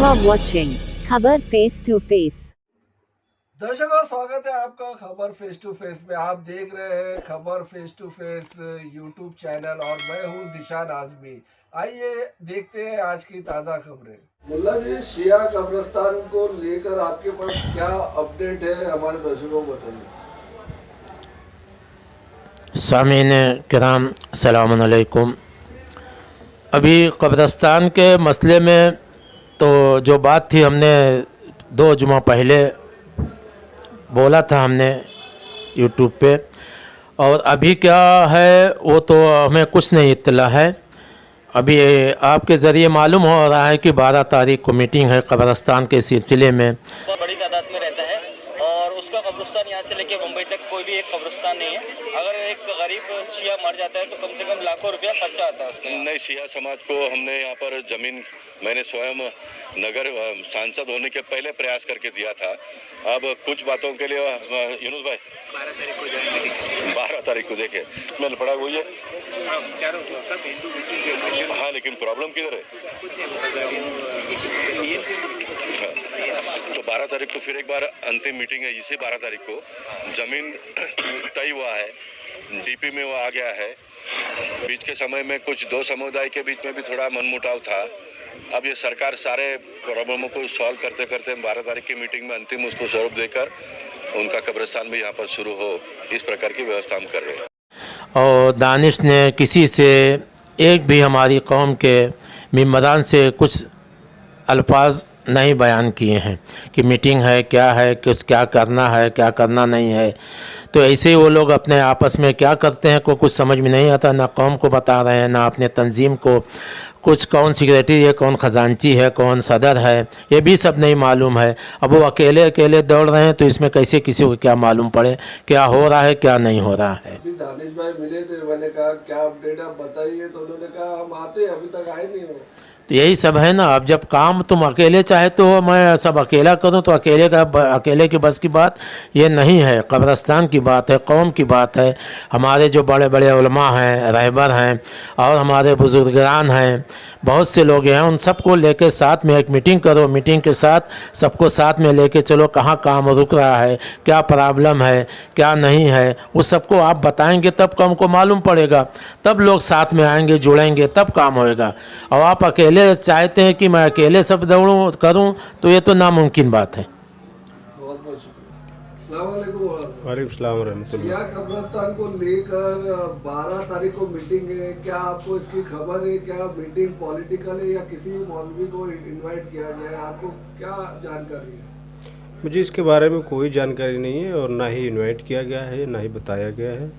are watching खबर face to face. दर्शकों, स्वागत है आपका खबर फेस टू फेस में। आप देख रहे हैं खबर face to face YouTube channel और मैं हूं ज़ीशान आज़मी। आइए देखते हैं आज की ताज़ा खबरें। मुल्ला जी, शिया कब्रिस्तान को लेकर आपके पास क्या अपडेट है, हमारे दर्शकों को बताइए। सामीन किराम अस्सलाम वालेकुम। अभी कब्रिस्तान के मसले में तो जो बात थी, हमने 2 जुमा पहले बोला था हमने यूट्यूब पे, और अभी क्या है वो तो हमें कुछ नहीं इत्तला है। अभी आपके ज़रिए मालूम हो रहा है कि 12 तारीख को मीटिंग है कब्रिस्तान के सिलसिले में। बहुत बड़ी तादाद में रहता है और उसका कब्रिस्तान यहाँ से लेके मुंबई तक कोई भी एक कब्रिस्तान नहीं है। अगर एक गरीब शिया मर जाता है तो कम से कम लाखों रुपया खर्चा आता है उसके। नई शिया समाज को हमने यहाँ पर ज़मीन, मैंने स्वयं नगर सांसद होने के पहले प्रयास करके दिया था। अब कुछ बातों के लिए यूनुस भाई 12 तारीख को देखे मैंने पढ़ा हुई है। हाँ, लेकिन प्रॉब्लम किधर है? तो 12 तारीख को फिर एक बार अंतिम मीटिंग है। इसी 12 तारीख को जमीन तय हुआ है, डीपी में वो आ गया है। बीच के समय में कुछ 2 समुदाय के बीच में भी थोड़ा मनमुटाव था। अब ये सरकार सारे प्रॉब्लमों को सॉल्व करते करते 12 तारीख की मीटिंग में अंतिम उसको स्वरूप देकर उनका कब्रिस्तान भी यहाँ पर शुरू हो, इस प्रकार की व्यवस्था हम कर रहे हैं। और दानिश ने किसी से एक भी हमारी कौम के मेंबरान से कुछ अल्फाज नहीं बयान किए हैं कि मीटिंग है, क्या है, क्या करना है, क्या करना नहीं है। तो ऐसे ही वो लोग अपने आपस में क्या करते हैं को कुछ समझ में नहीं आता। ना कौम को बता रहे हैं, ना अपने तंजीम को। कुछ कौन सेक्रेटरी है, कौन ख़जानची है, कौन सदर है, ये भी सब नहीं मालूम है। अब वो अकेले अकेले दौड़ रहे हैं, तो इसमें कैसे किसी को क्या मालूम पड़े क्या हो रहा है, क्या नहीं हो रहा है। अभी दानिश भाई मिले थे, मैंने कहा क्या अपडेट आप बताइए, तो उन्होंने कहा हम आते हैं, अभी तक आए नहीं हो। तो यही सब है ना। अब जब काम तुम अकेले चाहे तो मैं सब अकेला करूं, तो अकेले की बस की बात ये नहीं है। कब्रिस्तान की बात है, कौम की बात है। हमारे जो बड़े बड़े उलमा हैं, रहबर हैं और हमारे बुजुर्गान हैं, बहुत से लोग हैं, उन सबको लेके साथ में एक मीटिंग करो। मीटिंग के साथ सबको साथ में लेके चलो, कहाँ काम रुक रहा है, क्या प्रॉब्लम है, क्या नहीं है, उस सबको आप बताएंगे तब कौम को मालूम पड़ेगा। तब लोग साथ में आएंगे, जुड़ेंगे, तब काम होएगा। और आप अकेले चाहते हैं कि मैं अकेले सब दौड़ूं करूं, तो ये तो नामुमकिन बात है। बहुत बहुत शुक्रिया। वालेकुम सलाम रहमतुल्लाह। शिया कब्रिस्तान को लेकर 12 तारीख को मीटिंग है, क्या आपको इसकी खबर है? क्या मीटिंग पॉलिटिकल है या किसी मौलवी को इनवाइट किया गया है? आपको क्या जानकारी है? मुझे इसके बारे में कोई जानकारी नहीं है और ना ही इनवाइट किया गया है, ना ही बताया गया है।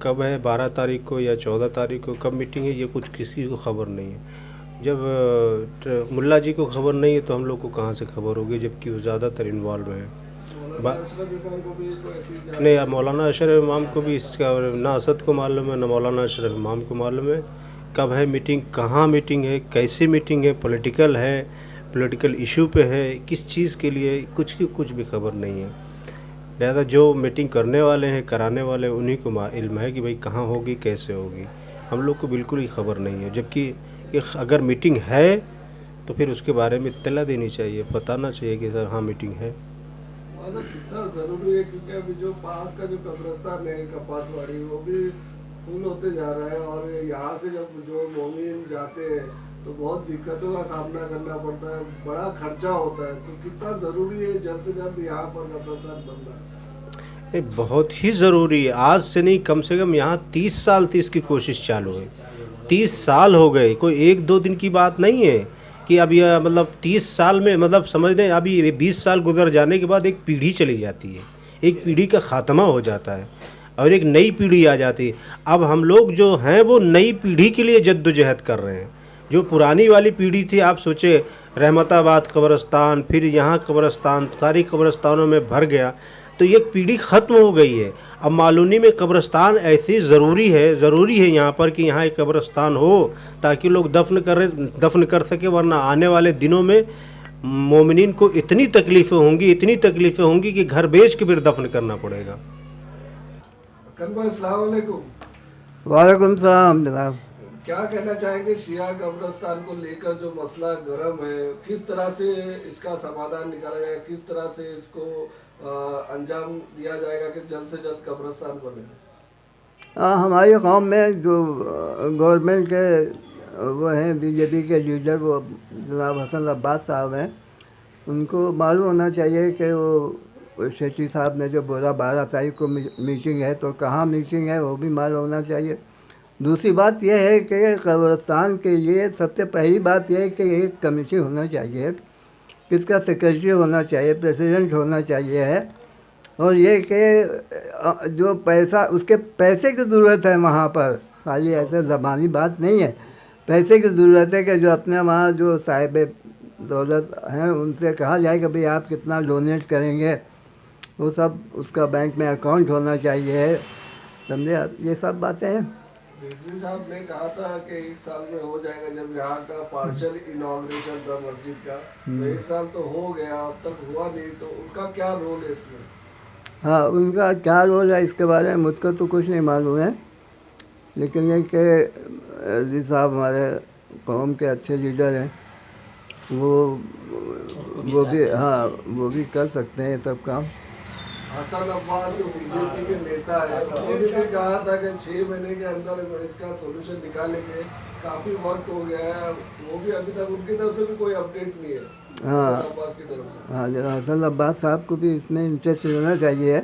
कब है 12 तारीख को या 14 तारीख को कब मीटिंग है, ये कुछ किसी को खबर नहीं है। जब मुल्ला जी को खबर नहीं है तो हम लोग को कहाँ से खबर होगी, जबकि वो ज़्यादातर इन्वॉल्व हैं। नहीं, मौलाना अशरफ इमाम को भी इसका ना असद को मालूम है, ना मौलाना अशरफ इमाम को मालूम है। कब है मीटिंग, कहाँ मीटिंग है, कैसी मीटिंग है, पॉलिटिकल है, पॉलिटिकल इशू पे है, किस चीज़ के लिए, कुछ भी खबर नहीं है। लिहाजा जो मीटिंग करने वाले हैं, कराने वाले, उन्हीं को इल्म है कि भाई कहाँ होगी, कैसे होगी। हम लोग को बिल्कुल ही खबर नहीं है। जबकि अगर मीटिंग है तो फिर उसके बारे में इत्तला देनी चाहिए, बताना चाहिए कि सर हाँ मीटिंग है। कितना ज़रूरी है, क्योंकि अभी जो पास का जो कब्रिस्तान है कपासवाड़ी, वो भी फुल होते जा रहा है और यहाँ से जब जो मोमिन जाते हैं तो बहुत दिक्कतों का सामना करना पड़ता है, बड़ा खर्चा होता है। तो कितना ज़रूरी है जल्द से जल्द यहाँ पर कब्रिस्तान बनना? बहुत ही ज़रूरी है। आज से नहीं, कम से कम यहाँ 30 साल थी इसकी कोशिश चालू है। 30 साल हो गए, कोई 1-2 दिन की बात नहीं है कि अब यह मतलब 30 साल में, मतलब समझ लें अभी 20 साल गुजर जाने के बाद एक पीढ़ी चली जाती है, एक पीढ़ी का ख़ात्मा हो जाता है और एक नई पीढ़ी आ जाती है। अब हम लोग जो हैं वो नई पीढ़ी के लिए जद्दोजहद कर रहे हैं। जो पुरानी वाली पीढ़ी थी, आप सोचे रहमताबाद कब्रिस्तान, फिर यहाँ कब्रिस्तान, सारी कब्रिस्तानों में भर गया, तो ये पीढ़ी ख़त्म हो गई है। अब मालूनी में कब्रिस्तान ऐसी ज़रूरी है यहाँ पर कि यहाँ एक कब्रिस्तान हो ताकि लोग दफन कर सके, वरना आने वाले दिनों में मोमिनीन को इतनी तकलीफ़ें होंगी कि घर बेच के फिर दफन करना पड़ेगा। अस्सलाम वालेकुम। वालेकुम सलाम जनाब। क्या कहना चाहेंगे शिया कब्रिस्तान को लेकर जो मसला गर्म है, किस तरह से इसका समाधान निकाला जाएगा, किस तरह से इसको अंजाम दिया जाएगा कि जल्द से जल्द कब्रिस्तान बने? हमारी कौम में जो गवर्नमेंट के वो हैं बीजेपी के लीडर, वो जनाब हसन अब्बास साहब हैं, उनको मालूम होना चाहिए कि वो शेट्टी साहब ने जो बोला 12 तारीख को मीटिंग है, तो कहाँ मीटिंग है वो भी मालूम होना चाहिए। दूसरी बात यह है कि कब्रिस्तान के लिए सबसे पहली बात यह है कि एक कमेटी होना चाहिए, किसका सेक्रेटरी होना चाहिए, प्रेसिडेंट होना चाहिए है, और ये कि जो पैसा, उसके पैसे की ज़रूरत है वहाँ पर, खाली ऐसे ज़बानी बात नहीं है, पैसे की ज़रूरत है कि जो अपने वहाँ जो साहिब दौलत हैं उनसे कहा जाए कि भाई आप कितना डोनेट करेंगे, वो सब उसका बैंक में अकाउंट होना चाहिए, समझे आप, ये सब बातें हैं। रिजवी साहब ने कहा था कि 1 साल में हो जाएगा, जब यहाँ का पार्शल इनॉग्रेशन था मस्जिद का, तो 1 साल तो हो गया, अब तक हुआ नहीं, तो उनका क्या रोल है इसमें? हाँ, उनका क्या रोल है इसके बारे में मुझको तो कुछ नहीं मालूम है, लेकिन ये कि रिजवी साहब हमारे कौम के अच्छे लीडर हैं, वो भी, हाँ, वो भी कर सकते हैं ये सब काम। हसन अब्बास जो बीजेपी के नेता है, उन्होंने भी कहा था कि 6 महीने के अंदर इसका सोल्यूशन निकालेंगे, काफ़ी वक्त हो गया है, वो भी अभी तक उनकी तरफ से भी कोई अपडेट नहीं है। हाँ, हसन अब्बास की तरफ से, हाँ, हसन अब्बास साहब को भी इसमें इंटरेस्ट लेना चाहिए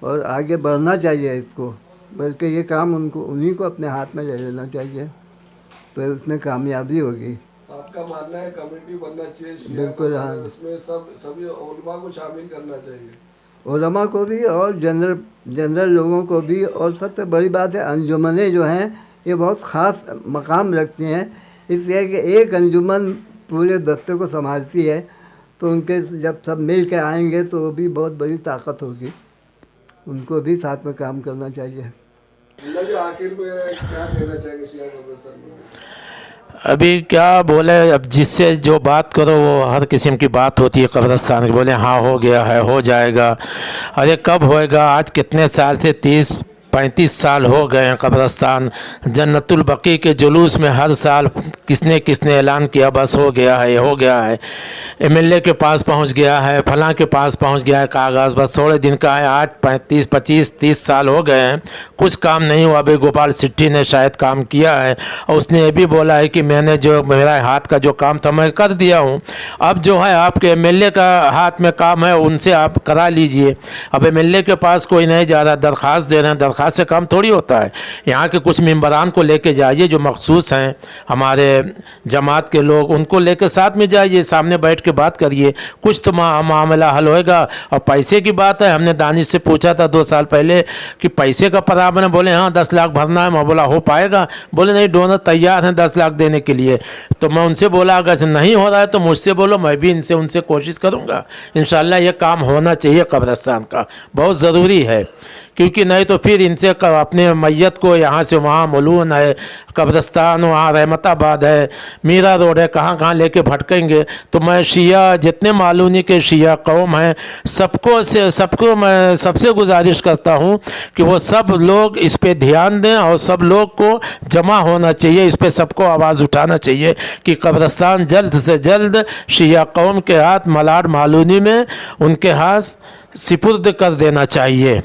और आगे बढ़ना चाहिए इसको, बल्कि ये काम उनको, उन्हीं को अपने हाथ में ले लेना चाहिए, तो उसमें कामयाबी होगी। आपका मानना है कमेटी बनना चाहिए? बिल्कुल, हाँ, उसमें सभी उलमा को शामिल करना चाहिए, उलमा को भी और जनरल लोगों को भी, और सबसे बड़ी बात है अंजुमनें जो हैं ये बहुत ख़ास मकाम रखती हैं, इसलिए कि एक अंजुमन पूरे दस्ते को संभालती है, तो उनके जब सब मिल के आएंगे तो वो भी बहुत बड़ी ताकत होगी, उनको भी साथ में काम करना चाहिए। आखिर में क्या कहना चाहेंगे शिया कब्रिस्तान में? अभी क्या बोले, अब जिससे जो बात करो वो हर किस्म की बात होती है कब्रिस्तान की, बोले हाँ हो गया है, हो जाएगा, अरे कब होएगा? आज कितने साल से 30-35 साल हो गए हैं कब्रिस्तान, जन्नतुल बकी के जुलूस में हर साल किसने किसने ऐलान किया बस हो गया है, हो गया है, एमएलए के पास पहुंच गया है, फलां के पास पहुंच गया है कागज़, बस थोड़े दिन का है। आज 25-30 साल हो गए हैं, कुछ काम नहीं हुआ। अभी गोपाल सिट्टी ने शायद काम किया है और उसने ये भी बोला है कि मैंने जो मेरा हाथ का जो काम था मैं कर दिया हूँ, अब जो है आपके एमएलए का हाथ में काम है, उनसे आप करा लीजिए। अब एमएलए के पास कोई नहीं जा रहा, दरख्वास्त दे रहे हैं, दरख्वास्त से काम थोड़ी होता है। यहाँ के कुछ मेंबरान को लेके जाइए जो मखसूस हैं हमारे जमात के लोग, उनको लेकर साथ में जाइए, सामने बैठ के बात करिए, कुछ तो मामला हल होएगा। और पैसे की बात है, हमने दानिश से पूछा था 2 साल पहले कि पैसे का प्रावधान है, बोले हाँ 10 लाख भरना है। मैं बोला हो पाएगा? बोले नहीं, डोनर तैयार हैं 10 लाख देने के लिए। तो मैं उनसे बोला अगर नहीं हो रहा है तो मुझसे बोलो, मैं भी उनसे कोशिश करूँगा। इंशाल्लाह ये काम होना चाहिए कब्रिस्तान का, बहुत ज़रूरी है, क्योंकि नहीं तो फिर इनसे अपने मैयत को यहाँ से वहाँ मलून है, कब्रिस्तान वहाँ रहमताबाद है, मीरा रोड है, कहाँ कहाँ लेके भटकेंगे। तो मैं शिया जितने मालूनी के शिया कौम हैं सबको मैं सबसे गुजारिश करता हूँ कि वो सब लोग इस पे ध्यान दें और सब लोग को जमा होना चाहिए, इस पे सबको आवाज़ उठाना चाहिए कि कब्रिस्तान जल्द से जल्द शिया कौम के हाथ, मलाड मालूनी में उनके हाथ सिपुर्द कर देना चाहिए।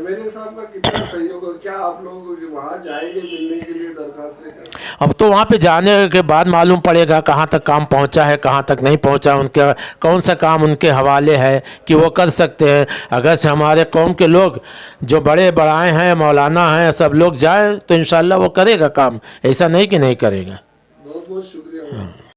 मेरे साहब का कितना सहयोग है? क्या आप लोग वहाँ जाएंगे मिलने के लिए दरखास्त लेकर? अब तो वहाँ पे जाने के बाद मालूम पड़ेगा कहाँ तक काम पहुँचा है, कहाँ तक नहीं पहुँचा, उनका कौन सा काम उनके हवाले है कि वो कर सकते हैं। अगर से हमारे कौम के लोग जो बड़े बड़ाए हैं, मौलाना हैं, सब लोग जाए तो इंशाल्लाह वो करेगा काम, ऐसा नहीं कि नहीं करेगा। बहुत बहुत शुक्रिया।